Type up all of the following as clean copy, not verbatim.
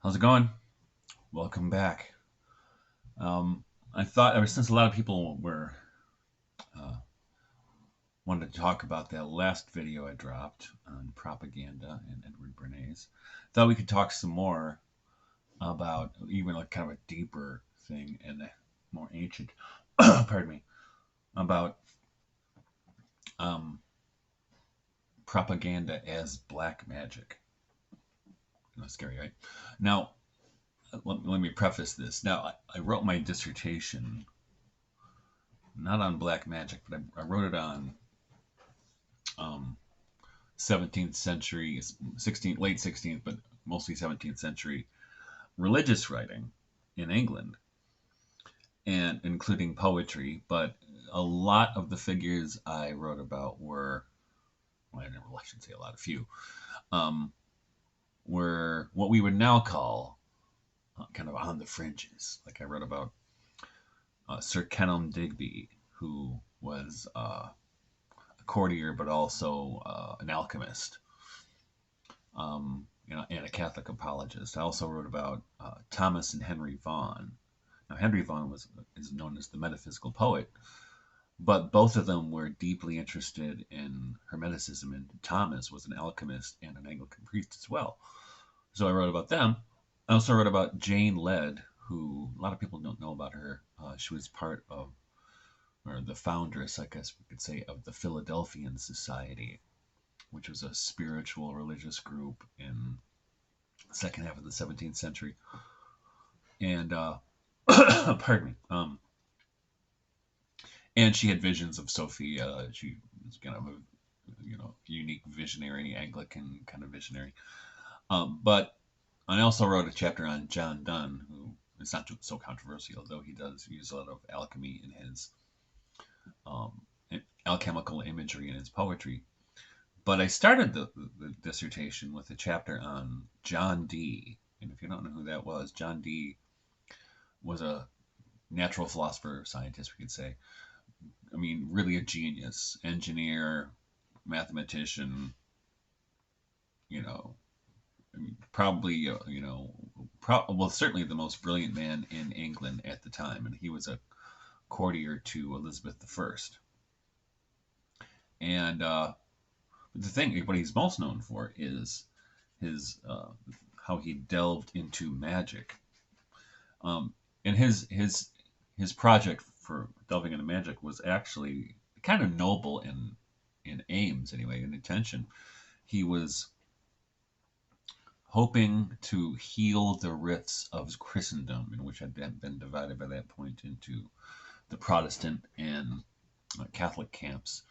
How's it going? Welcome back. Um, I thought ever since a lot of people were uh, wanted to talk about that last video I dropped on propaganda and Edward Bernays, thought we could talk some more about even like kind of a deeper thing and a more ancient, pardon me, about um, propaganda as black magic. That's scary, right? Now, let me preface this. Now, I wrote my dissertation not on black magic, but I wrote it on um, 17th century, 16th, late 16th, but mostly 17th century religious writing in England, and including poetry. But a lot of the figures I wrote about were, well, I should say a lot, a few, um, were what we would now call kind of on the fringes. Like I wrote about Sir Kenelm Digby, who was a courtier but also an alchemist. And a Catholic apologist. I also wrote about Thomas and Henry Vaughan. Now, Henry Vaughan is known as the metaphysical poet, but both of them were deeply interested in Hermeticism, and Thomas was an alchemist and an Anglican priest as well. So I wrote about them. I also wrote about Jane Lead, who a lot of people don't know about her. She was part of, or the foundress, I guess we could say, of the Philadelphian Society, which was a spiritual religious group in the second half of the 17th century. And pardon me. And she had visions of Sophia. She was kind of a unique visionary, Anglican kind of visionary. But I also wrote a chapter on John Donne, who is not so controversial, though he does use a lot of alchemy in his um, alchemical imagery in his poetry. But I started the dissertation with a chapter on John Dee. And if you don't know who that was, John Dee was a natural philosopher, scientist, we could say. I mean, really a genius, engineer, mathematician, you know, I mean, probably, well, certainly the most brilliant man in England at the time. And he was a courtier to Elizabeth I. And the thing, what he's most known for is his how he delved into magic. Um, and his project for delving into magic was actually kind of noble in aims, anyway, in intention. He was hoping to heal the rifts of Christendom, in which had been divided by that point into the Protestant and Catholic camps.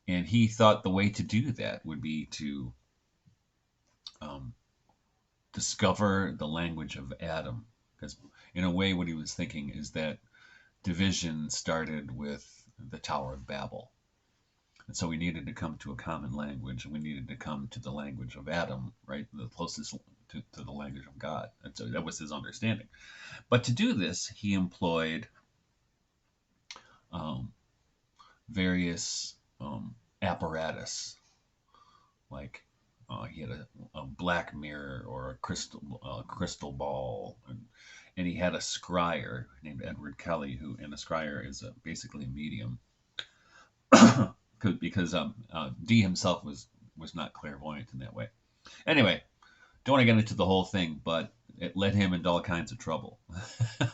And he thought the way to do that would be to um, discover the language of Adam. Because, in a way, what he was thinking is that division started with the Tower of Babel. And so we needed to come to a common language, and we needed to come to the language of Adam, right? The closest to the language of God. And so that was his understanding. But to do this, he employed um, various apparatus, like he had a black mirror or a crystal ball, and he had a scryer named Edward Kelly, and a scryer is basically a medium, because Dee himself was not clairvoyant in that way. Anyway, don't want to get into the whole thing, but it led him into all kinds of trouble,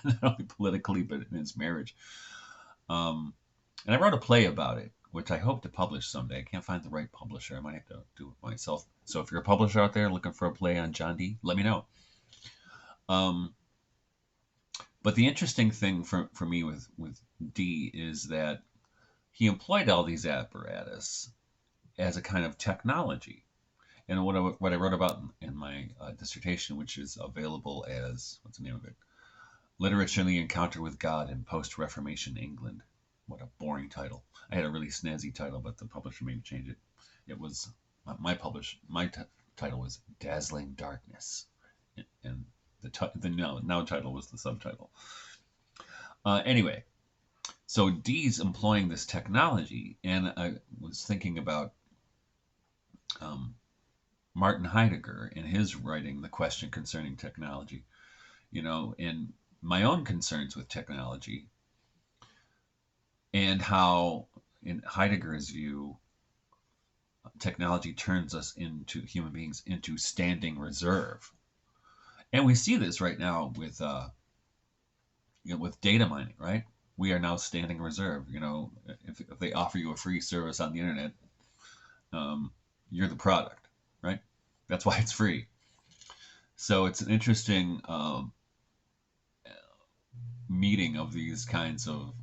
not only politically but in his marriage. Um, and I wrote a play about it, which I hope to publish someday. I can't find the right publisher. I might have to do it myself. So if you're a publisher out there looking for a play on John Dee, let me know. Um, but the interesting thing for me with Dee is that he employed all these apparatus as a kind of technology. And what I wrote about in my dissertation, which is available as, what's the name of it? Literature and the Encounter with God in Post-Reformation England. What a boring title. I had a really snazzy title, but the publisher made me change it. It was my title was Dazzling Darkness, and the now title was the subtitle. Anyway, so Dee's employing this technology, and I was thinking about um, Martin Heidegger in his writing, The Question Concerning Technology. In my own concerns with technology, and how, in Heidegger's view, technology turns us into human beings into standing reserve. And we see this right now with data mining, right? We are now standing reserve. If they offer you a free service on the internet, you're the product, right? That's why it's free. So it's an interesting meeting of these kinds of,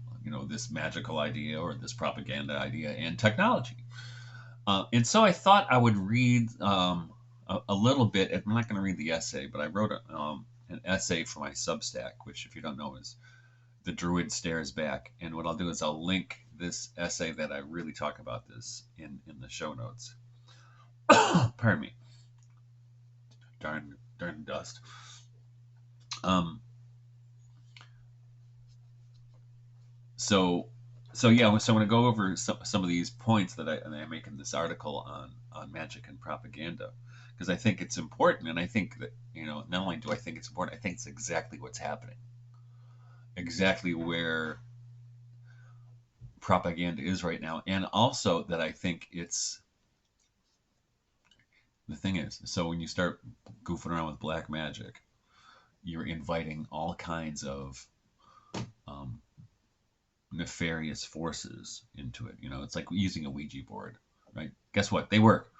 this magical idea or this propaganda idea and technology. And so I thought I would read a little bit. I'm not going to read the essay, but I wrote an essay for my Substack, which, if you don't know, is The Druid Stares Back. And what I'll do is I'll link this essay that I really talk about this in the show notes. Pardon me. Darn dust. So yeah, so I'm going to go over some of these points that I make in this article on magic and propaganda, because I think it's important, and I think that, not only do I think it's important, I think it's exactly what's happening, exactly where propaganda is right now, and also that I think it's the thing is, so when you start goofing around with black magic, you're inviting all kinds of nefarious forces into it. It's like using a Ouija board, right? Guess what? They work.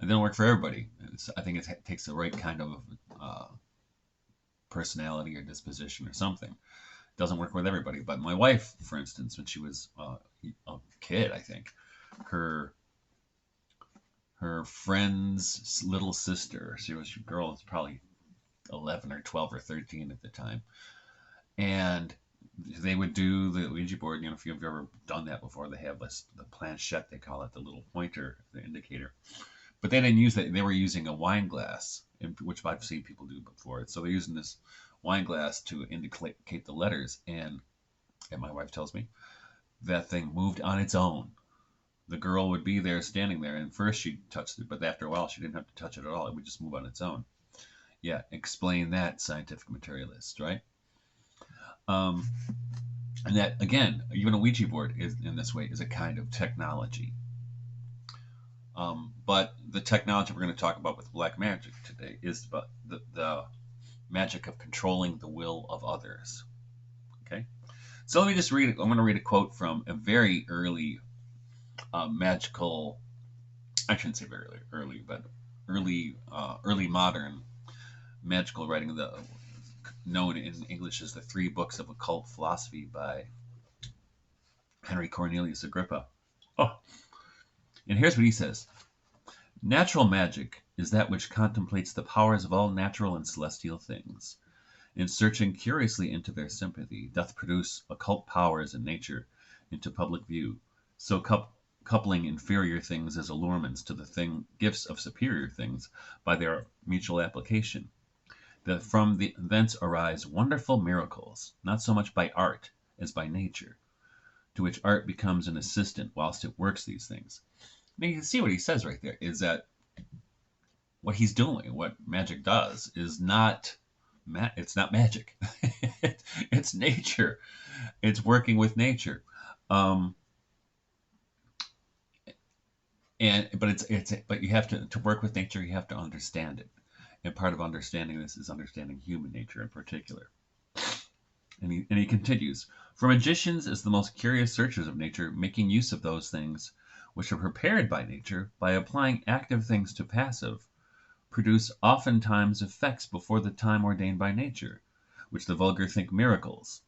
They don't work for everybody. I think it takes the right kind of personality or disposition or something. It doesn't work with everybody. But my wife, for instance, when she was a kid, I think her friend's little sister, a girl, was probably 11 or 12 or 13 at the time, and they would do the Ouija board. If you've ever done that before, they have the planchette, they call it, the little pointer, the indicator. But they didn't use that. They were using a wine glass, which I've seen people do before. So they're using this wine glass to indicate the letters. And my wife tells me that thing moved on its own. The girl would be there, standing there, and first she touched it, but after a while she didn't have to touch it at all. It would just move on its own. Yeah, explain that, scientific materialist, right? And that, again, even a Ouija board is, in this way, is a kind of technology. But the technology we're going to talk about with black magic today is about the magic of controlling the will of others. Okay? So let me just read it. I'm going to read a quote from a very early magical, I shouldn't say very early, but early modern magical writing, known in English as the Three Books of Occult Philosophy by Henry Cornelius Agrippa. Oh, and here's what he says. Natural magic is that which contemplates the powers of all natural and celestial things, and searching curiously into their sympathy, doth produce occult powers in nature into public view, so coupling inferior things as allurements to the gifts of superior things by their mutual application, that from thence arise wonderful miracles, not so much by art as by nature, to which art becomes an assistant whilst it works these things. Now you can see what he says right there, is that what he's doing, what magic does, is not it's not magic. It's nature. It's working with nature. But you have to work with nature. You have to understand it, and part of understanding this is understanding human nature in particular. And he continues, for magicians as the most curious searchers of nature, making use of those things which are prepared by nature, by applying active things to passive, produce oftentimes effects before the time ordained by nature, which the vulgar think miracles.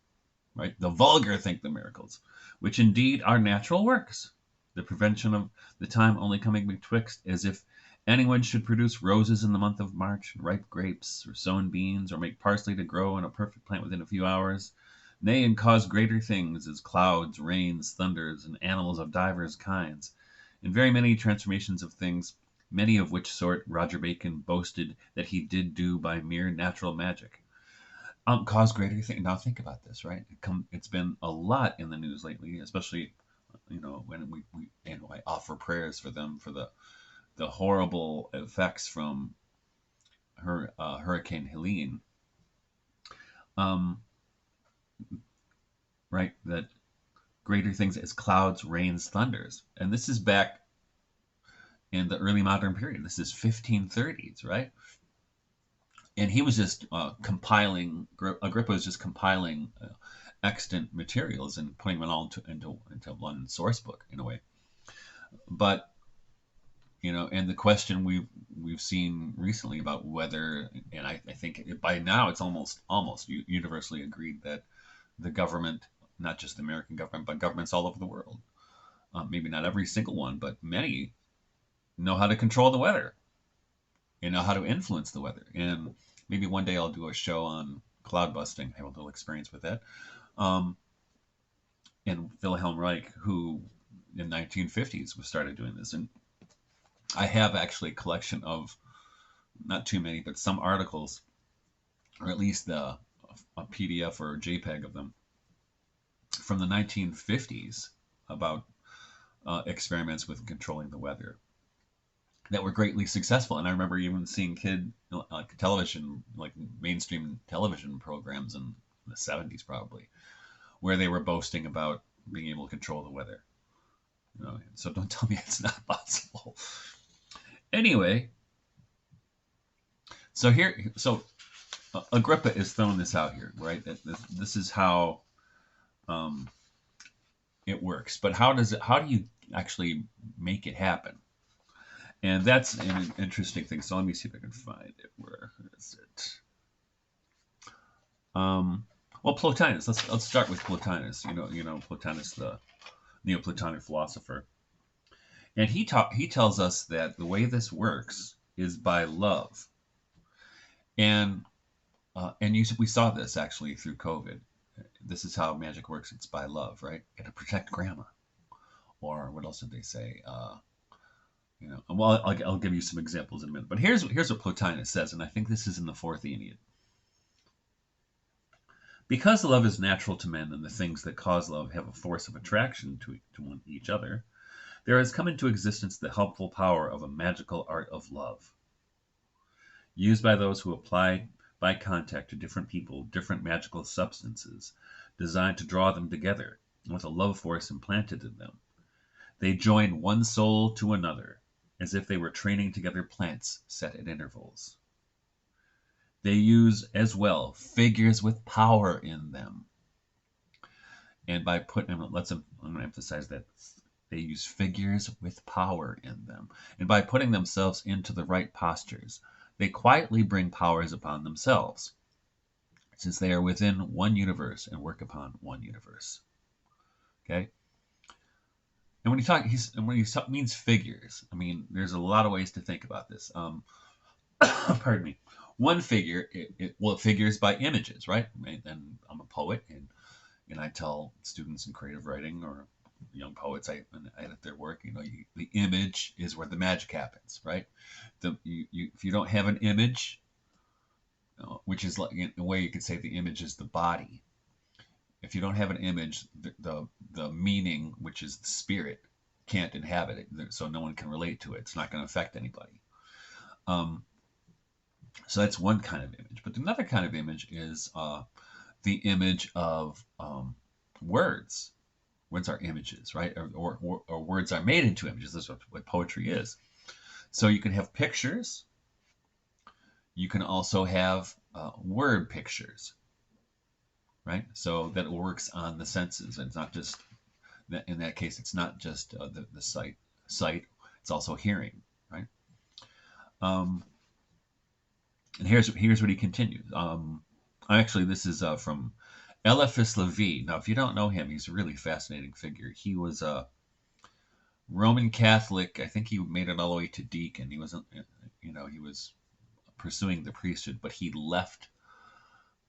Right? The vulgar think the miracles, which indeed are natural works. The prevention of the time only coming betwixt, as if anyone should produce roses in the month of March, ripe grapes, or sown beans, or make parsley to grow in a perfect plant within a few hours, nay, and cause greater things, as clouds, rains, thunders, and animals of divers kinds, and very many transformations of things, many of which sort Roger Bacon boasted that he did do by mere natural magic. Cause greater things. Now think about this, right? It's been a lot in the news lately, especially when I offer prayers for them, for the the horrible effects from Hurricane Helene, um, right? That greater things as clouds, rains, thunders, and this is back in the early modern period. This is 1530s, right? And he was just compiling. Agrippa was just compiling extant materials and putting them all into one source book in a way. But and the question we've seen recently about whether, and I think by now it's almost universally agreed that the government, not just the American government, but governments all over the world, maybe not every single one, but many, know how to control the weather and know how to influence the weather. And maybe one day I'll do a show on cloud busting. I have a little experience with that. Um, and Wilhelm Reich, who in 1950s was started doing this, and I have actually a collection of not too many, but some articles, or at least a PDF or a JPEG of them from the 1950s about experiments with controlling the weather that were greatly successful. And I remember even seeing television, like mainstream television programs in the 70s probably, where they were boasting about being able to control the weather. So don't tell me it's not possible. Anyway, so Agrippa is throwing this out here, right? This is how it works. But how do you actually make it happen? And that's an interesting thing. So let me see if I can find it. Where is it? Well, Plotinus. Let's start with Plotinus. Plotinus, the Neoplatonic philosopher, and he tells us that the way this works is by love, and we saw this actually through COVID. This is how magic works. It's by love, right? Got to protect grandma, or what else did they say? Well, I'll give you some examples in a minute. But here's what Plotinus says, and I think this is in the Fourth Aeneid. Because love is natural to men, and the things that cause love have a force of attraction to each other, there has come into existence the helpful power of a magical art of love, used by those who apply by contact to different people different magical substances, designed to draw them together with a love force implanted in them. They join one soul to another, as if they were training together plants set at intervals. They use as well figures with power in them. And by putting them, I'm going to emphasize that they use figures with power in them. And by putting themselves into the right postures, they quietly bring powers upon themselves, since they are within one universe and work upon one universe. Okay? And when he means figures, I mean, there's a lot of ways to think about this. Pardon me. One figure, it figures by images, right? And I'm a poet, and I tell students in creative writing or young poets, I edit their work. The image is where the magic happens, right? If you don't have an image, which is like in a way you could say the image is the body. If you don't have an image, the meaning, which is the spirit, can't inhabit it, so no one can relate to it. It's not going to affect anybody. So that's one kind of image. But another kind of image is the image of words. Words are images, right? Or words are made into images. That's what poetry is. So you can have pictures. You can also have word pictures, right? So that works on the senses. It's not just, in that case, it's not just the sight. It's also hearing, right? And here's what he continues. Actually, this is from Eliphas Levi. Now, if you don't know him, he's a really fascinating figure. He was a Roman Catholic. I think he made it all the way to deacon. He wasn't, he was pursuing the priesthood, but he left,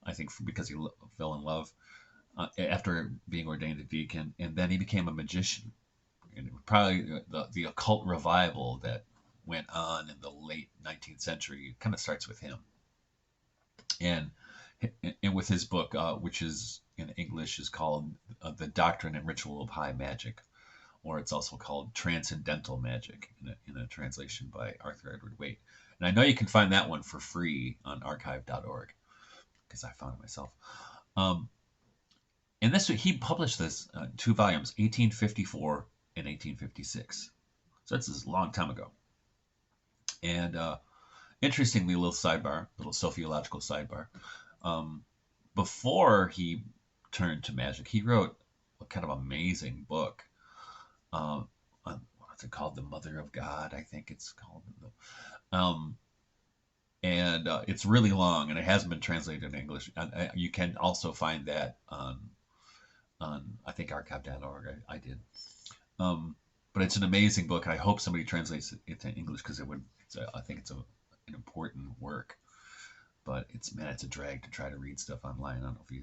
I think, because he fell in love after being ordained a deacon, and then he became a magician. And probably the occult revival that went on in the late 19th century kind of starts with him. And with his book, which is in English is called The Doctrine and Ritual of High Magic, or it's also called Transcendental Magic in a translation by Arthur Edward Waite. And I know you can find that one for free on archive.org because I found it myself. Um, and this he published this 2 volumes, 1854 and 1856. So that's a long time ago. And interestingly, a little sidebar, little sociological sidebar. Um, before he turned to magic, he wrote a kind of amazing book. What's it called? The Mother of God, I think it's called. Um, and it's really long, and it hasn't been translated in English. And you can also find that on I think archive.org. I did. But it's an amazing book. I hope somebody translates it to English because I think it's an important work. But it's a drag to try to read stuff online. I don't know if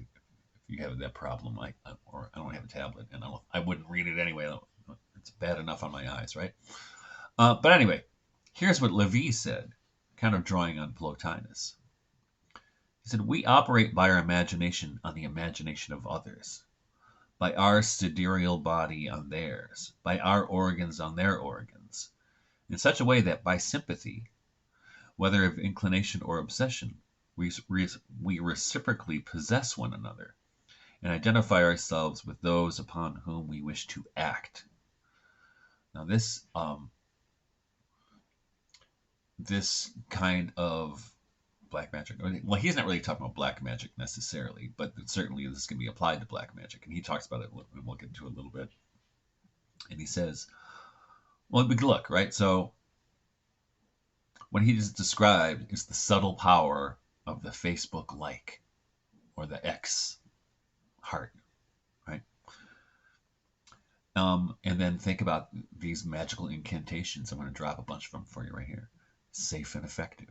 you have that problem. Or I don't have a tablet, and I wouldn't read it anyway. It's bad enough on my eyes, right? But anyway, here's what Levi said, kind of drawing on Plotinus. He said, "We operate by our imagination on the imagination of others, by our sidereal body on theirs, by our organs on their organs, in such a way that by sympathy, whether of inclination or obsession, we reciprocally possess one another and identify ourselves with those upon whom we wish to act." Now, this kind of black magic, well, he's not really talking about black magic necessarily, but certainly this can be applied to black magic, and he talks about it, and we'll get into it a little bit. And he says, well, look, right? So what he just described is the subtle power of the Facebook like or the X heart, right? And then think about these magical incantations. I'm going to drop a bunch of them for you right here. Safe and effective.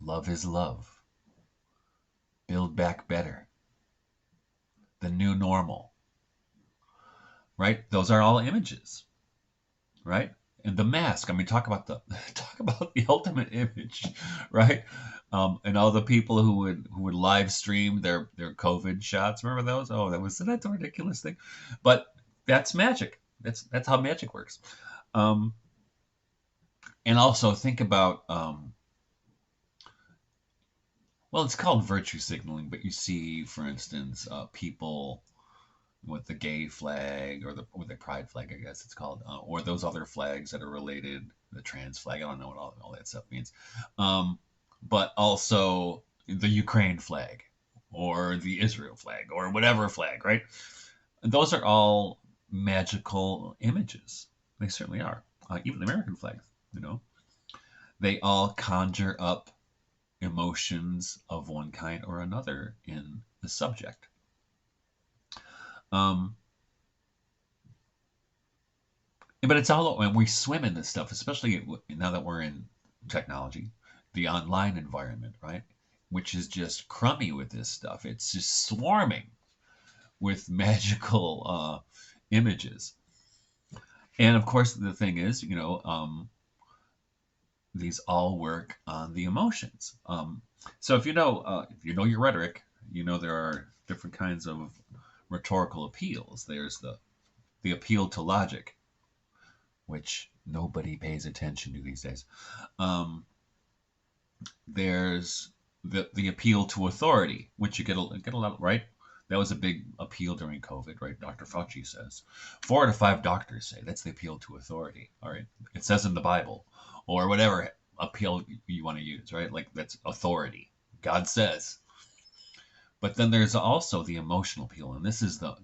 Love is love. Build back better. The new normal. Right? Those are all images. Right? And the mask. I mean, talk about the ultimate image, right? And all the people who would live stream their COVID shots. Remember those? Oh, that's a ridiculous thing. But that's magic. That's how magic works. And also think about well, it's called virtue signaling, but you see, for instance, people with the gay flag or the pride flag, I guess it's called, or those other flags that are related, the trans flag. I don't know what all that stuff means. But also the Ukraine flag or the Israel flag or whatever flag, right? Those are all magical images. They certainly are. Even the American flag, they all conjure up emotions of one kind or another in the subject. But it's all, and we swim in this stuff, especially now that we're in technology, the online environment, right? Which is just crummy with this stuff. It's just swarming with magical images. And of course, the thing is, these all work on the emotions. So if you know your rhetoric, there are different kinds of rhetorical appeals. There's the appeal to logic, which nobody pays attention to these days. There's the appeal to authority, which you get a lot, right? That was a big appeal during COVID, right? Dr. Fauci says 4 out of 5 doctors say that's the appeal to authority. All right, it says in the Bible, or whatever appeal you want to use, right? Like that's authority. God says. But then there's also the emotional appeal, and this is the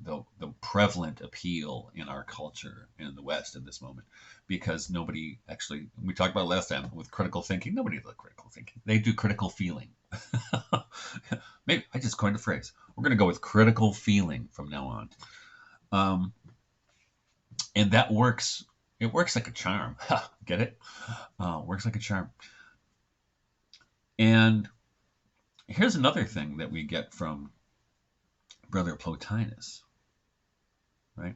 prevalent appeal in our culture in the West at this moment, because nobody actually, we talked about it last time with critical thinking, nobody does critical thinking. They do critical feeling. Maybe I just coined a phrase. We're going to go with critical feeling from now on. And that works. It works like a charm. Get it? Works like a charm. And here's another thing that we get from Brother Plotinus, right?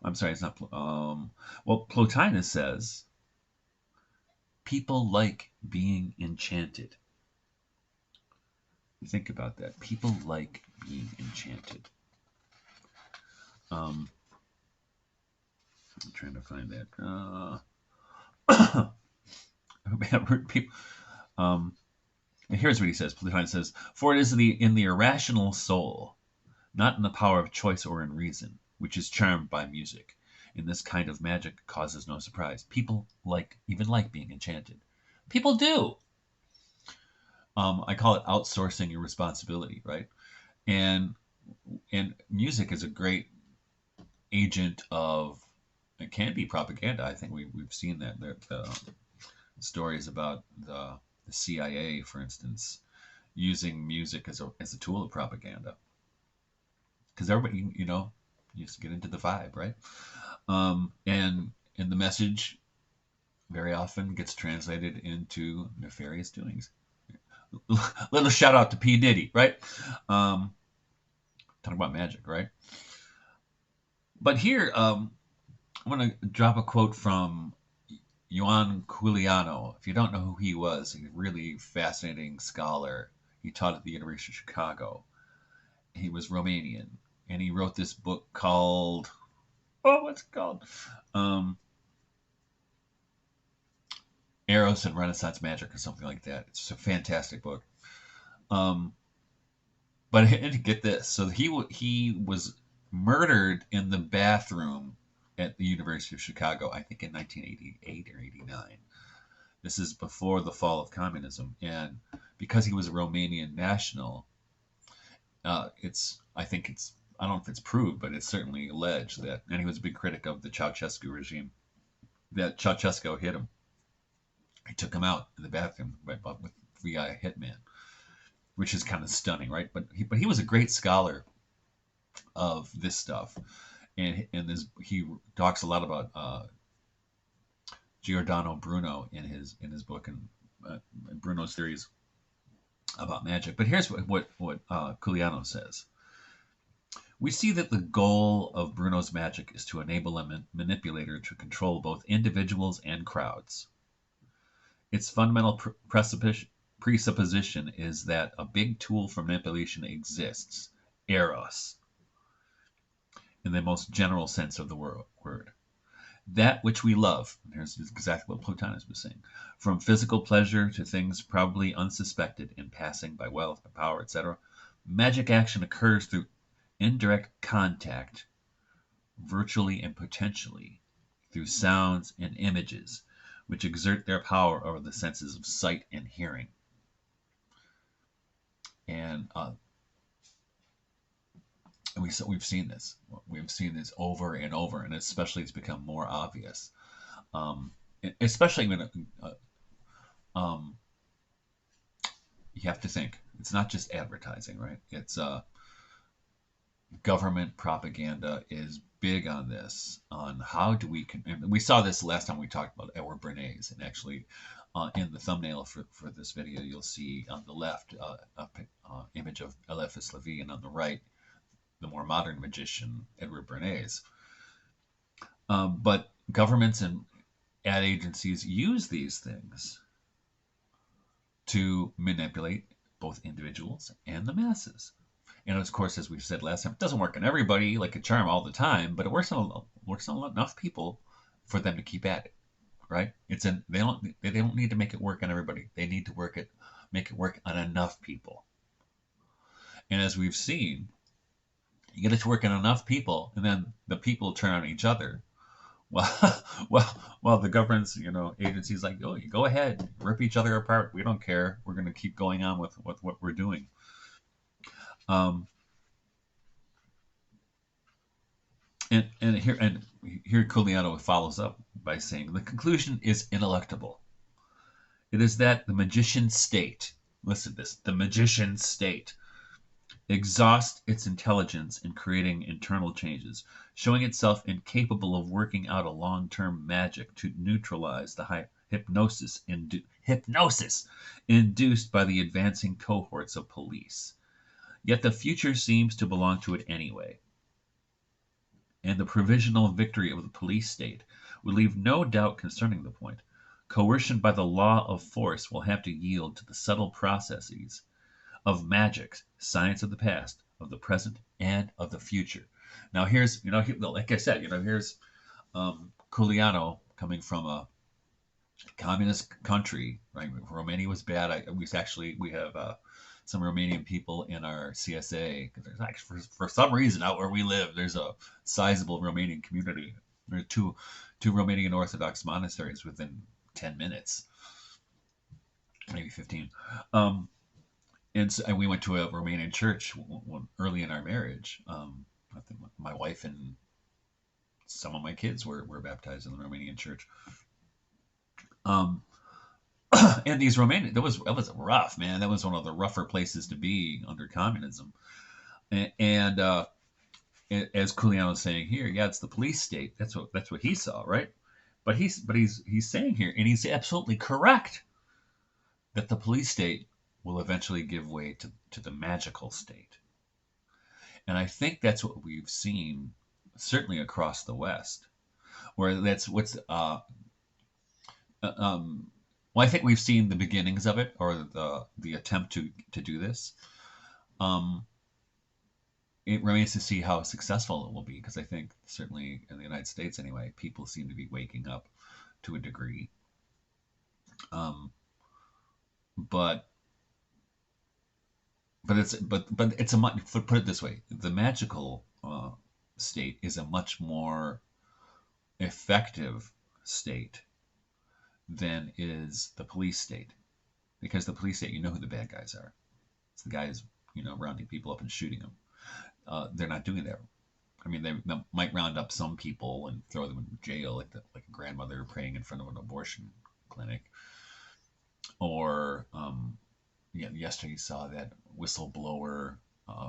I'm sorry, it's not. Well, Plotinus says people like being enchanted. Think about that. People like being enchanted. I'm trying to find that. People. Um, Here's what he says. Plutarch says, "For it is in the irrational soul, not in the power of choice or in reason, which is charmed by music. In this kind of magic causes no surprise. People even like being enchanted. People do. I call it outsourcing your responsibility, right? And music is a great agent of, it can be propaganda. I think we've seen that. The stories about the CIA, for instance, using music as a tool of propaganda, because everybody, you just get into the vibe, right? And the message very often gets translated into nefarious doings. Little shout out to P Diddy, right? Talking about magic, right? But here, I'm going to drop a quote from Juan Culiano. If you don't know who he was, he's a really fascinating scholar. He taught at the University of Chicago. He was Romanian, and he wrote this book called, what's it called? Eros and Renaissance Magic, or something like that. It's a fantastic book. But get this: so he was murdered in the bathroom at the University of Chicago, I think in 1988 or 89. This is before the fall of communism, and because he was a Romanian national, I don't know if it's proved, but it's certainly alleged that, and he was a big critic of the Ceausescu regime, that Ceausescu hit him. He took him out in the bathroom via a hitman, which is kind of stunning, right? But he was a great scholar of this stuff, and he talks a lot about Giordano Bruno in his book, and Bruno's theories about magic. But here's what Culiano says. We see that the goal of Bruno's magic is to enable a manipulator to control both individuals and crowds. Its fundamental presupposition is that a big tool for manipulation exists, eros, in the most general sense of the word. That which we love, and here's exactly what Plotinus was saying, from physical pleasure to things probably unsuspected in passing by wealth, by power, etc. Magic action occurs through indirect contact, virtually and potentially, through sounds and images, which exert their power over the senses of sight and hearing. And we've seen this. We've seen this over and over, and especially it's become more obvious. Especially when you have to think, it's not just advertising, right? It's government propaganda is big on this, on how do we saw this last time we talked about Edward Bernays, and actually in the thumbnail for this video, you'll see on the left an image of Eliphas Levi, and on the right, the more modern magician, Edward Bernays. But governments and ad agencies use these things to manipulate both individuals and the masses. And of course, as we've said last time, it doesn't work on everybody like a charm all the time, but it works on enough people for them to keep at it, right? They don't need to make it work on everybody. They need to make it work on enough people. And as we've seen, you get it to work on enough people, and then the people turn on each other. Well, the government's agencies like, oh, you go ahead, rip each other apart. We don't care. We're going to keep going on with what we're doing. And here Culiano follows up by saying the conclusion is ineluctable. It is that the magician state, listen to this, the magician state exhausts its intelligence in creating internal changes, showing itself incapable of working out a long-term magic to neutralize the hypnosis induced by the advancing cohorts of police. Yet the future seems to belong to it anyway. And the provisional victory of the police state would leave no doubt concerning the point. Coercion by the law of force will have to yield to the subtle processes of magic, science of the past, of the present, and of the future. Now here's, like I said, here's Giuliano, coming from a communist country, right? Romania was bad. We have some Romanian people in our CSA. There's actually, for some reason, out where we live, there's a sizable Romanian community. There are two Romanian Orthodox monasteries within 10 minutes, maybe 15. Um, and we went to a Romanian church early in our marriage. I think my wife and some of my kids were baptized in the Romanian church. Um, and these Romanian, that was rough, man. That was one of the rougher places to be under communism. And as Giuliano is saying here, yeah, it's the police state. That's what he saw, right? But he's saying here, and he's absolutely correct, that the police state will eventually give way to the magical state. And I think that's what we've seen, certainly across the West, where that's what's well, I think we've seen the beginnings of it, or the attempt to do this. Um, it remains to see how successful it will be, because I think certainly in the United States anyway, people seem to be waking up to a degree. Um, but it's a much, put it this way, the magical state is a much more effective state than is the police state, because the police state, you know who the bad guys are. It's the guys, rounding people up and shooting them. They're not doing that. I mean, they might round up some people and throw them in jail, like a grandmother praying in front of an abortion clinic, or yesterday you saw that whistleblower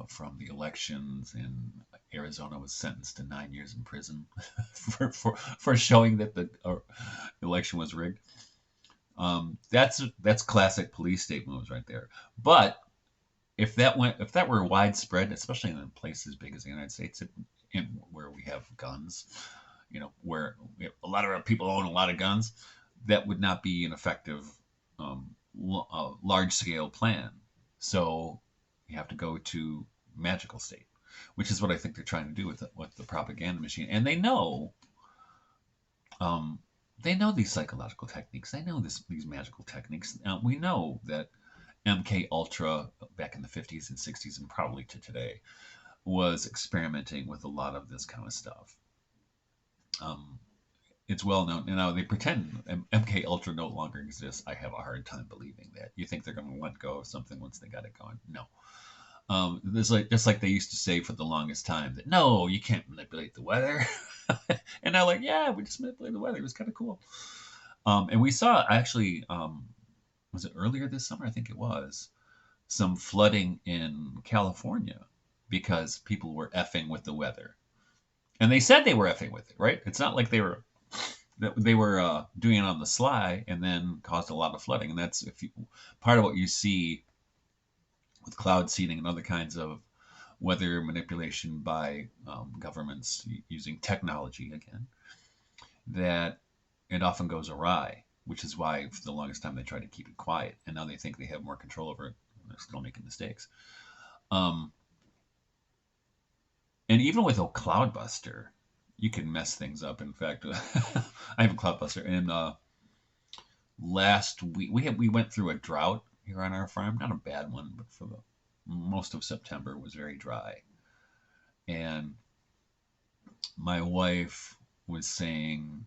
from the elections in Arizona was sentenced to 9 years in prison for showing that the election was rigged. That's classic police state moves right there. But if that were widespread, especially in a place as big as the United States, where we have guns, where a lot of our people own a lot of guns, that would not be an effective large scale plan. So you have to go to magical state, which is what I think they're trying to do with the propaganda machine. And um, they know these psychological techniques. They know these magical techniques. We know that MK Ultra back in the 50s and 60s, and probably to today, was experimenting with a lot of this kind of stuff. Um, it's well known. Now they pretend MK Ultra no longer exists. I have a hard time believing that. You think they're going to let go of something once they got it going? No. There's just like they used to say for the longest time that no, you can't manipulate the weather, and they're like, yeah, we just manipulated the weather. It was kind of cool. And we saw actually, was it earlier this summer? I think it was some flooding in California because people were effing with the weather, and they said they were effing with it. Right? It's not like they were doing it on the sly and then caused a lot of flooding. And that's part of what you see with cloud seeding and other kinds of weather manipulation by governments using technology again, that it often goes awry, which is why for the longest time they tried to keep it quiet. And now they think they have more control over it. They're still making mistakes. Um, and even with a cloudbuster, you can mess things up. In fact, I have a cloudbuster, and last week we went through a drought here on our farm. Not a bad one, but for the most of September was very dry. And my wife was saying,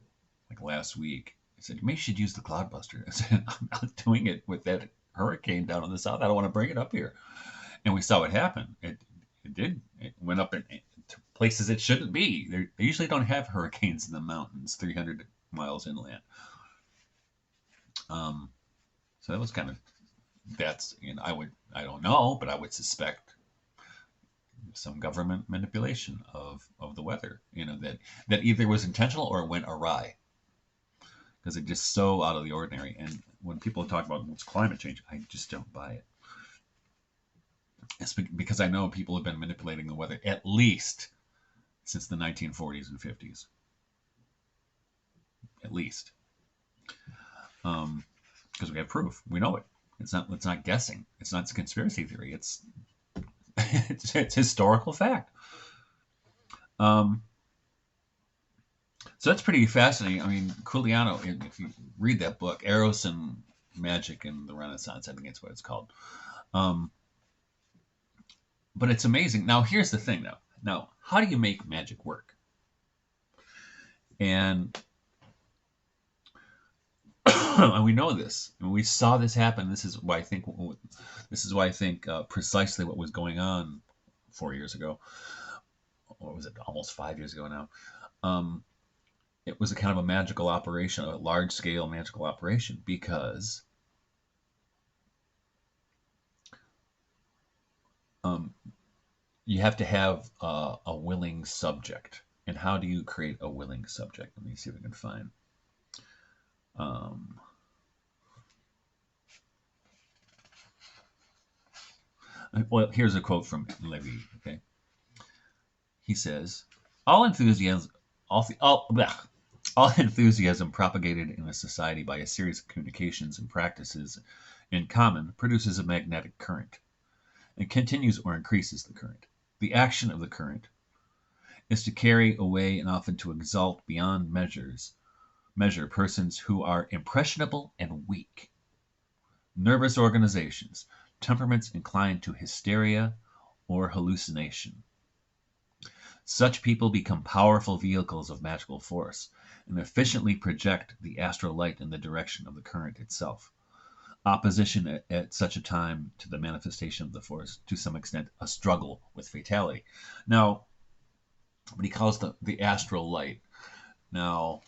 like last week, I said, "You should use the cloudbuster." I said, "I'm not doing it with that hurricane down in the south. I don't want to bring it up here." And we saw what happened. It did. It went up to places it shouldn't be. They usually don't have hurricanes in the mountains, 300 miles inland. Um, so that was kind of that's I don't know, but I would suspect some government manipulation of the weather. That either was intentional or went awry, because it's just so out of the ordinary. And when people talk about what's climate change, I just don't buy it. It's because I know people have been manipulating the weather at least since the 1940s and 50s, at least, because we have proof. We know it. It's not guessing. It's not conspiracy theory. It's it's historical fact. Um, So that's pretty fascinating. I mean, Culiano, if you read that book, Eros and Magic in the Renaissance, I think that's what it's called. Um, but it's amazing. Now, here's the thing, though. Now, how do you make magic work? And, and we know this, and we saw this happen. This is why I think precisely what was going on 4 years ago. What was it? Almost 5 years ago now. Um, it was a kind of a magical operation, a large scale magical operation, because um, you have to have a willing subject. And how do you create a willing subject? Let me see if I can find. Um, well, here's a quote from Levy. Okay, he says, "All enthusiasm, all enthusiasm propagated in a society by a series of communications and practices in common produces a magnetic current, and continues or increases the current. The action of the current is to carry away and often to exalt beyond measure persons who are impressionable and weak, nervous organizations, temperaments inclined to hysteria or hallucination. Such people become powerful vehicles of magical force and efficiently project the astral light in the direction of the current itself. Opposition at such a time to the manifestation of the force, to some extent, a struggle with fatality." Now, what he calls the astral light. Now,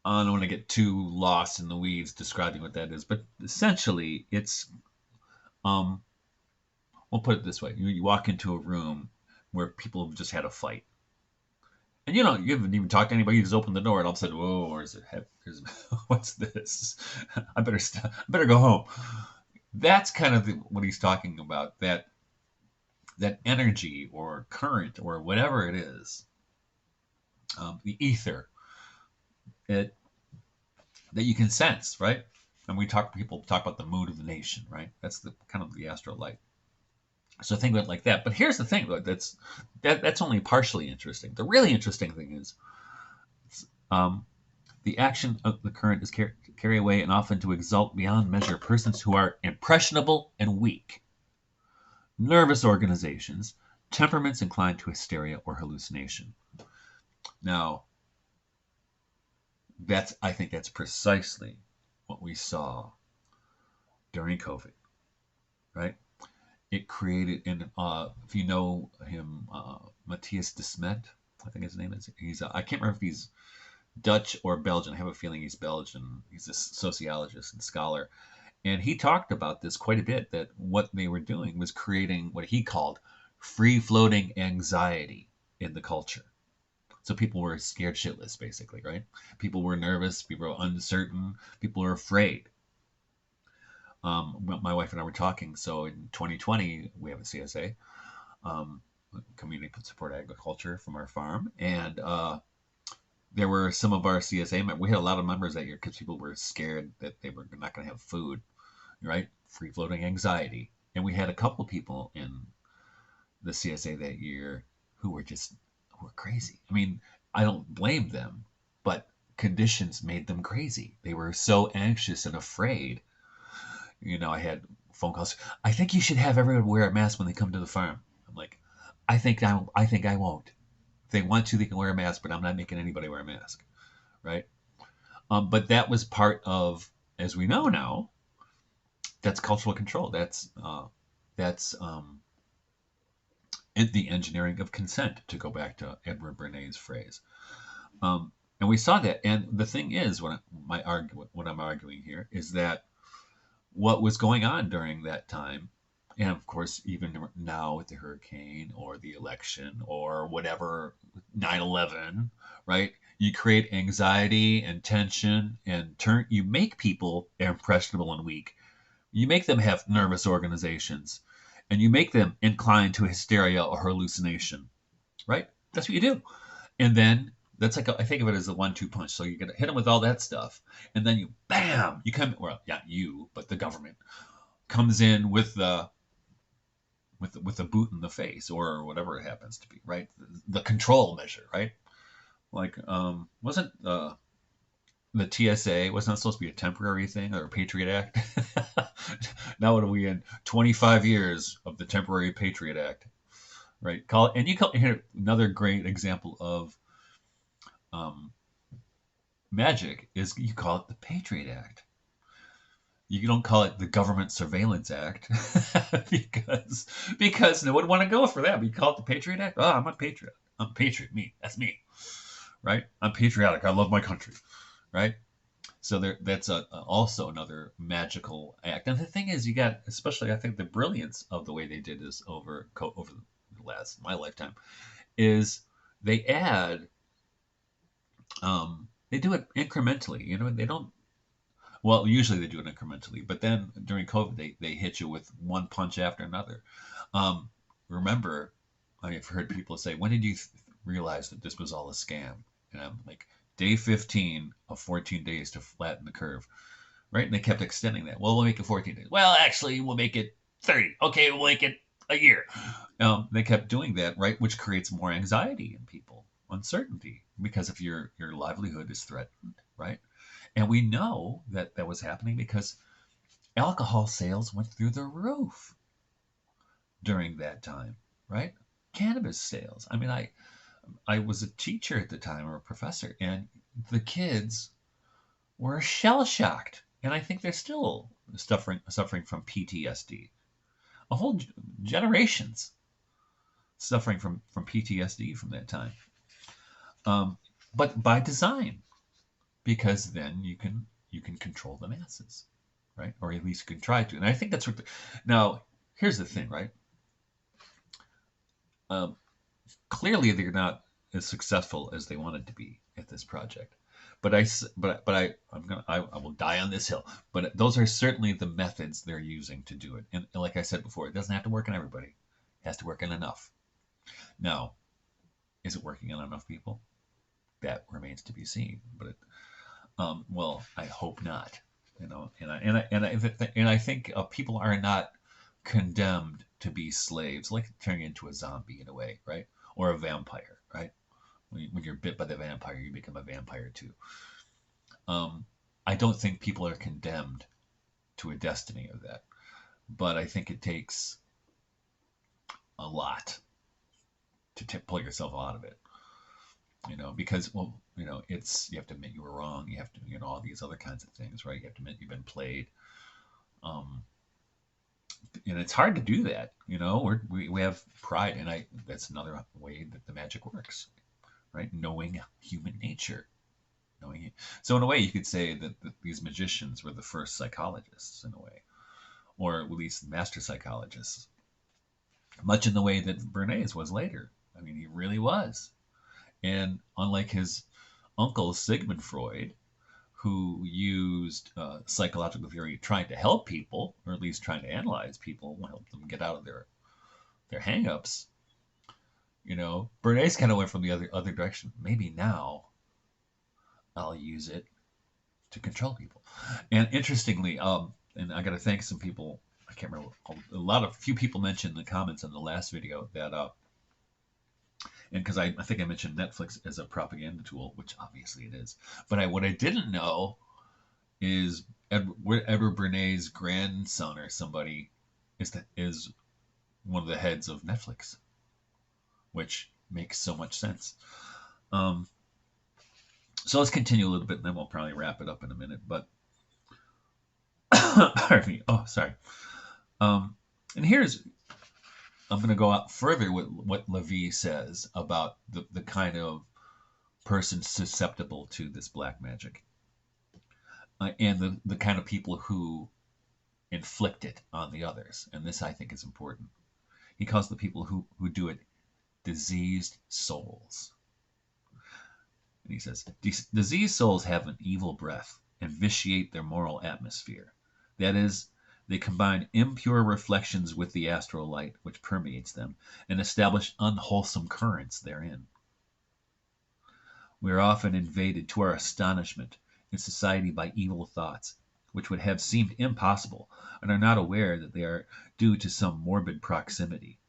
I don't want to get too lost in the weeds describing what that is, but essentially, it's um, we'll put it this way: you walk into a room where people have just had a fight, and you haven't even talked to anybody. You just open the door, and all of a sudden, whoa, where's it? What's this? I better go home. That's kind of what he's talking about. That energy or current or whatever it is, the ether, it that you can sense, right? And people talk about the mood of the nation, right? That's the kind of the astral light. So think of it like that. But here's the thing, that's only partially interesting. The really interesting thing is um, the action of the current is carry away and often to exalt beyond measure persons who are impressionable and weak, nervous organizations, temperaments inclined to hysteria or hallucination. Now, I think that's precisely what we saw during COVID, right? It created, and if you know him, Matthias de Smet, I think his name is. I can't remember if he's Dutch or Belgian. I have a feeling he's Belgian. He's a sociologist and scholar, and he talked about this quite a bit. That what they were doing was creating what he called free-floating anxiety in the culture. So people were scared shitless, basically, right? People were nervous. People were uncertain. People were afraid. My wife and I were talking. So in 2020, we have a CSA, Community Support Agriculture, from our farm, and there were some of our CSA members. We had a lot of members that year because people were scared that they were not going to have food, right? Free floating anxiety, and we had a couple of people in the CSA that year who were crazy. I mean, I don't blame them, but conditions made them crazy. They were so anxious and afraid. I had phone calls. I think you should have everyone wear a mask when they come to the farm. I'm like, I think I won't. If they want to, they can wear a mask, but I'm not making anybody wear a mask, right? But that was part of, as we know now, that's cultural control. That's the engineering of consent, to go back to Edward Bernays' phrase. And we saw that. And the thing is, what I'm arguing here is that what was going on during that time, and of course, even now with the hurricane or the election or whatever, 9/11, right? You create anxiety and tension and you make people impressionable and weak. You make them have nervous organizations and you make them inclined to hysteria or hallucination, right? That's what you do. And then that's like I think of it as a 1-2 punch. So you're gonna hit them with all that stuff, and then bam, but the government comes in with the boot in the face or whatever it happens to be, right? The control measure, right? Like, wasn't the TSA wasn't that supposed to be a temporary thing or a Patriot Act? Now what are we in? 25 years of the temporary Patriot Act, right? Call and you call here another great example of um, magic is you call it the Patriot Act. You don't call it the Government Surveillance Act because no one would want to go for that. But you call it the Patriot Act. Oh, I'm a patriot. I'm a patriot. Me. That's me. Right? I'm patriotic. I love my country. Right? So that's also another magical act. And the thing is, you got, especially I think the brilliance of the way they did this over the last my lifetime is they add, they do it incrementally. You know, they don't. Well, usually they do it incrementally, but then during COVID, they hit you with one punch after another. Um, remember, I've heard people say, "When did you realize that this was all a scam?" And I'm like, "Day 15 of 14 days to flatten the curve." Right? And they kept extending that. Well, we'll make it 14 days. Well, actually, we'll make it 30. Okay, we'll make it a year. They kept doing that, right? Which creates more anxiety in people, uncertainty, because if your livelihood is threatened, right? And we know that that was happening because alcohol sales went through the roof during that time, right? Cannabis sales. I mean, I was a teacher at the time or a professor, and the kids were shell shocked, and I think they're still suffering from PTSD. A whole generations suffering from PTSD from that time, um, but by design, because then you can control the masses, right? Or at least you can try to. And I think that's what. Now, here's the thing, right? Um, Clearly, they're not as successful as they wanted to be at this project. I will die on this hill. But those are certainly the methods they're using to do it. And like I said before, it doesn't have to work on everybody. It has to work on enough. Now, is it working on enough people? That remains to be seen. But well, I hope not. You know, and I think people are not condemned to be slaves, like turning into a zombie in a way, right? Or a vampire, right? When you're bit by the vampire, you become a vampire too. Um, I don't think people are condemned to a destiny of that, but I think it takes a lot to pull yourself out of it. Because it's you have to admit you were wrong. You have to, all these other kinds of things, right? You have to admit you've been played. Um, and it's hard to do that. We have pride, and that's another way that the magic works, right? Knowing human nature, knowing it. So in a way, you could say that these magicians were the first psychologists in a way, or at least master psychologists, much in the way that Bernays was later. I mean, he really was. And unlike his uncle Sigmund Freud, who used psychological theory trying to help people, or at least trying to analyze people, help them get out of their hangups. Bernays kind of went from the other direction. Maybe now I'll use it to control people. And interestingly, and I got to thank some people. I can't remember. A few people mentioned in the comments in the last video that, and because I think I mentioned Netflix as a propaganda tool, which obviously it is. But what I didn't know is Edward Bernays' grandson or somebody is one of the heads of Netflix, which makes so much sense. So let's continue a little bit, and then we'll probably wrap it up in a minute. But pardon me. Oh, sorry. And I'm going to go out further with what Levy says about the kind of person susceptible to this black magic, and the kind of people who inflict it on the others. And this, I think, is important. He calls the people who do it diseased souls. And he says, diseased souls have an evil breath and vitiate their moral atmosphere. That is, they combine impure reflections with the astral light which permeates them and establish unwholesome currents therein. We are often invaded, to our astonishment, in society by evil thoughts, which would have seemed impossible, and are not aware that they are due to some morbid proximity.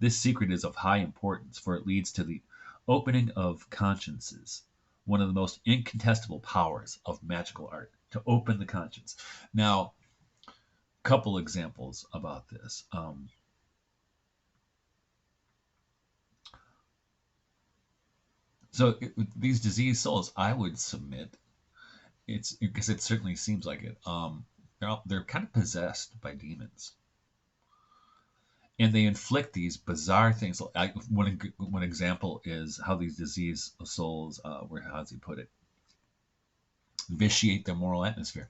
This secret is of high importance, for it leads to the Opening of consciences, one of the most incontestable powers of magical art, to open the conscience. Now, a couple examples about this. These diseased souls, I would submit, it's because it certainly seems like it. They're kind of possessed by demons, and they inflict these bizarre things. One example is how these diseased souls, how does he put it, vitiate their moral atmosphere.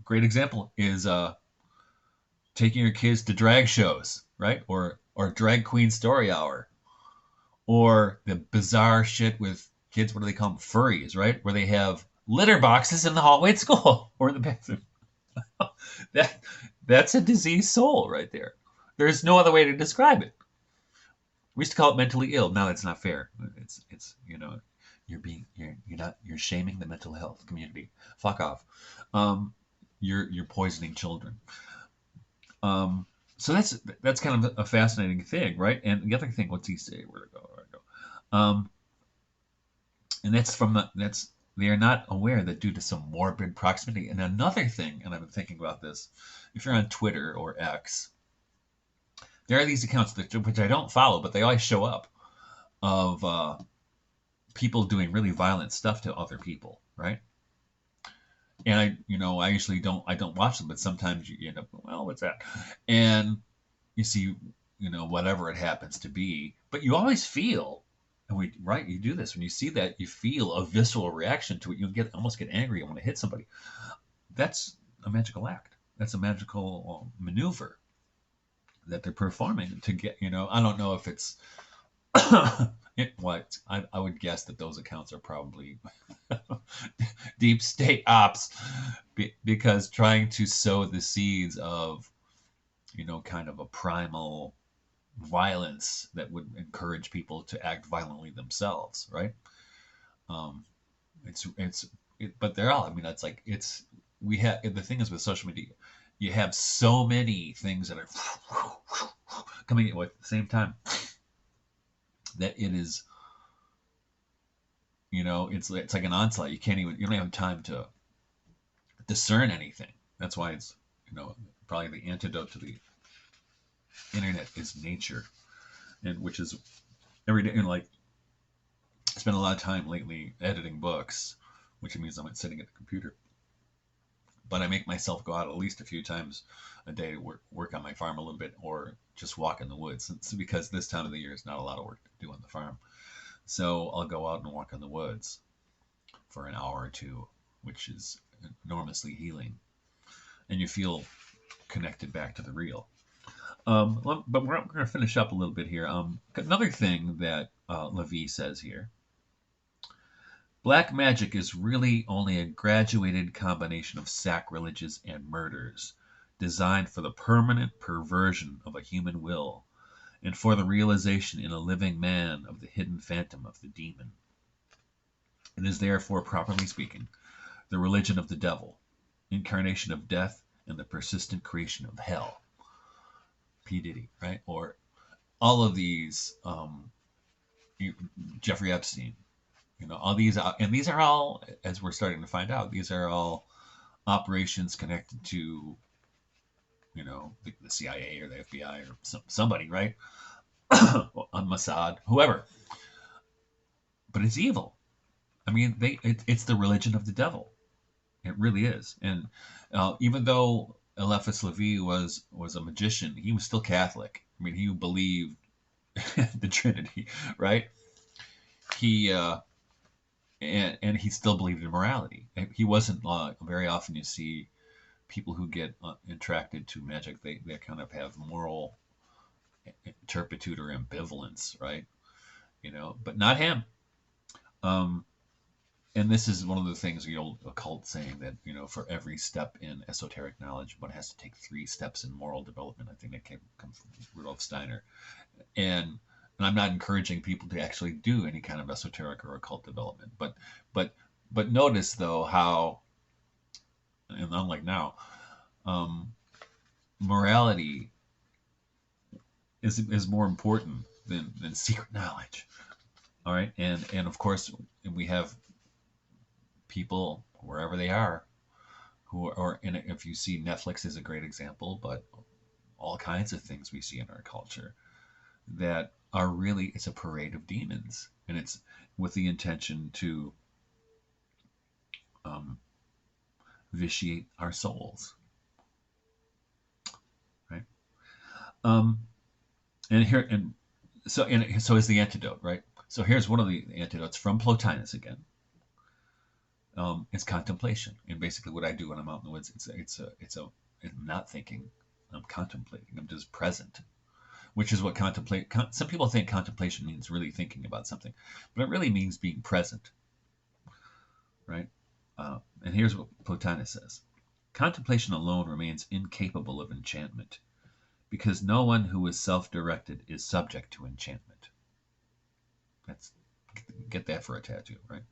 Great example is taking your kids to drag shows, right? Or drag queen story hour, or the bizarre shit with kids. What do they call them? Furries, right? Where they have litter boxes in the hallway at school or in the bathroom. that that's a diseased soul right there. There's no other way to describe it. We used to call it mentally ill. Now that's not fair. It's you're shaming the mental health community. Fuck off. You're poisoning children. So that's kind of a fascinating thing, right? And the other thing, what's he say? Where to go? Where to go? And that's they are not aware that due to some morbid proximity. And another thing, and I've been thinking about this, if you're on Twitter or X, there are these accounts which I don't follow, but they always show up of people doing really violent stuff to other people, right? And I usually don't watch them, but sometimes you end up, well, what's that? And you see, whatever it happens to be, but you always feel, and you do this when you see that, you feel a visceral reaction to it. You almost get angry and want to hit somebody. That's a magical act. That's a magical maneuver that they're performing to get. I don't know if it's I would guess that those accounts are probably deep state ops, because trying to sow the seeds of kind of a primal violence that would encourage people to act violently themselves, right? um but they're all, it's like, we have, the thing is with social media, you have so many things that are coming at the same time, that it is, it's like an onslaught. You don't have time to discern anything. That's why it's, probably the antidote to the internet is nature, and which is every day. And like, I spend a lot of time lately editing books, which means I'm sitting at the computer. But I make myself go out at least a few times a day to work on my farm a little bit, or just walk in the woods. It's because this time of the year is not a lot of work to do on the farm. So I'll go out and walk in the woods for an hour or two, which is enormously healing. And you feel connected back to the real. But we're going to finish up a little bit here. Another thing that Levi says here: black magic is really only a graduated combination of sacrileges and murders, designed for the permanent perversion of a human will, and for the realization in a living man of the hidden phantom of the demon. It is therefore, properly speaking, the religion of the devil, incarnation of death, and the persistent creation of hell. P. Diddy, right? Or all of these, Jeffrey Epstein, all these, and these are all, as we're starting to find out, these are all operations connected to, the CIA or the FBI or somebody, right? On Mossad, whoever. But it's evil. It's the religion of the devil. It really is. And even though Eliphas Levi was a magician, he was still Catholic. He believed the Trinity, right? He and he still believed in morality. He wasn't very often you see people who get attracted to magic. They kind of have moral turpitude or ambivalence, right? But not him. And this is one of the things, the old occult saying that, for every step in esoteric knowledge, one has to take 3 steps in moral development. I think that comes from Rudolf Steiner. And I'm not encouraging people to actually do any kind of esoteric or occult development. But notice, though, how, and unlike now, morality is more important than secret knowledge. All right, and of course we have people wherever they are who are and if you see Netflix is a great example, but all kinds of things we see in our culture that are really it's a parade of demons, and it's with the intention to um, vitiate our souls, right? Um, and here and so is the antidote, right? So here's one of the antidotes from Plotinus again. It's contemplation, and basically what I do when I'm out in the woods, it's not thinking. I'm contemplating. I'm just present, which is what contemplate. Some people think contemplation means really thinking about something, but it really means being present, right? And here's what Plotinus says: contemplation alone remains incapable of enchantment, because no one who is self-directed is subject to enchantment. That's get that for a tattoo, right?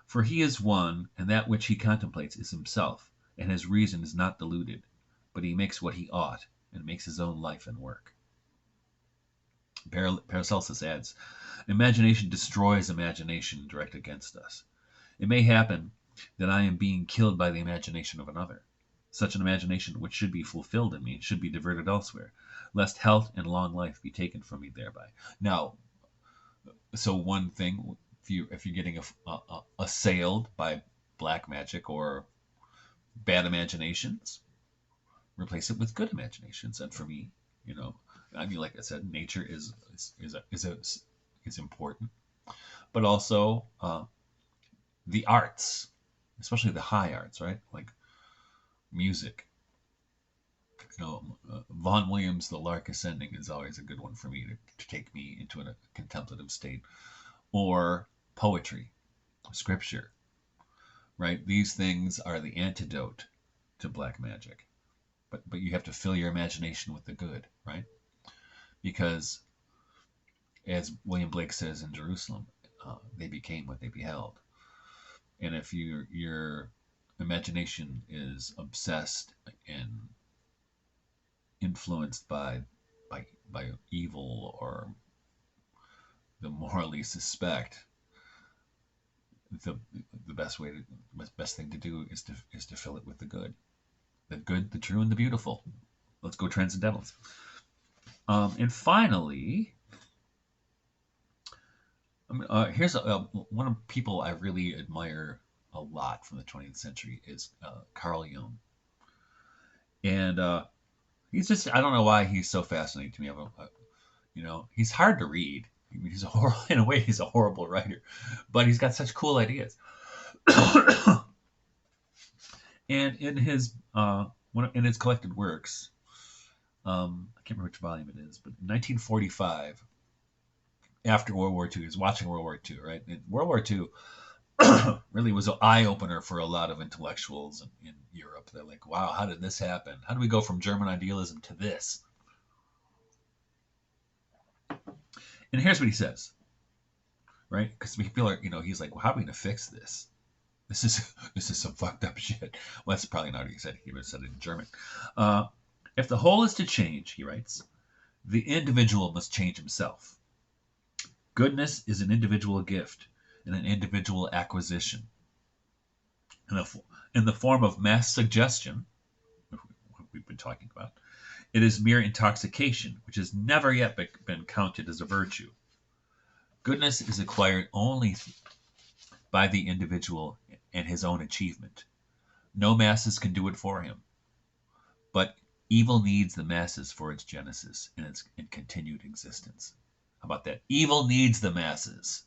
For he is one, and that which he contemplates is himself, and his reason is not deluded, but he makes what he ought, and makes his own life and work. Paracelsus adds, imagination destroys imagination direct against us. It may happen that I am being killed by the imagination of another. Such an imagination which should be fulfilled in me should be diverted elsewhere, lest health and long life be taken from me thereby. Now, so one thing, if you're getting assailed by black magic or bad imaginations, replace it with good imaginations. And for me, you know, I mean, like I said, nature is important, but also the arts, especially the high arts, right? Like music. Vaughan Williams' "The Lark Ascending" is always a good one for me to take me into a contemplative state, or poetry, scripture, right? These things are the antidote to black magic. But you have to fill your imagination with the good, right? Because as William Blake says in Jerusalem, they became what they beheld. And if your imagination is obsessed and influenced by evil or the morally suspect, the best thing to do is to fill it with the good, the true, and the beautiful. Let's go transcendentals. And finally, here's one of the people I really admire a lot from the 20th century is Carl Jung, and he's just I don't know why he's so fascinating to me. He's hard to read. I mean, he's a horrible in a way. He's a horrible writer, but he's got such cool ideas. And in his collected works, I can't remember which volume it is, but in 1945, after World War II, he was watching World War II, right? And World War II really was an eye opener for a lot of intellectuals in Europe. They're like, wow, how did this happen? How do we go from German idealism to this? And here's what he says, right? Because people are, he's like, well, how are we going to fix this? This is some fucked up shit. Well, that's probably not what he said. He would have said it in German. If the whole is to change, he writes, the individual must change himself. Goodness is an individual gift and an individual acquisition. In the form of mass suggestion, what we've been talking about, it is mere intoxication, which has never yet been counted as a virtue. Goodness is acquired only by the individual and his own achievement. No masses can do it for him. But evil needs the masses for its genesis and its continued existence. How about that? Evil needs the masses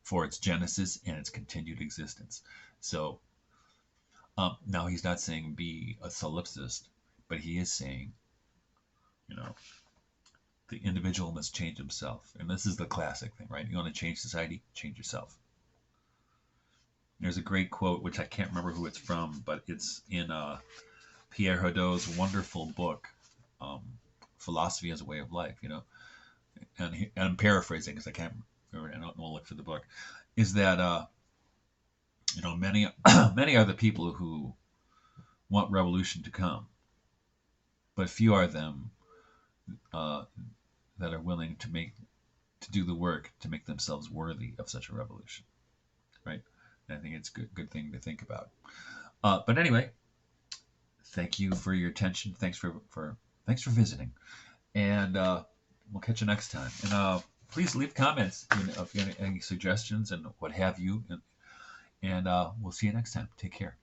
for its genesis and its continued existence. So now he's not saying be a solipsist, but he is saying, the individual must change himself. And this is the classic thing, right? You want to change society? Change yourself. There's a great quote, which I can't remember who it's from, but it's in Pierre Hadot's wonderful book, Philosophy as a Way of Life, and I'm paraphrasing because I can't remember, I don't know, look for the book, is that, many, many are the people who want revolution to come, but few are them that are willing to make to do the work to make themselves worthy of such a revolution, right? And I think it's a good thing to think about. But anyway, thank you for your attention. Thanks for visiting, and we'll catch you next time. And please leave comments, if you have any suggestions and what have you. And we'll see you next time. Take care.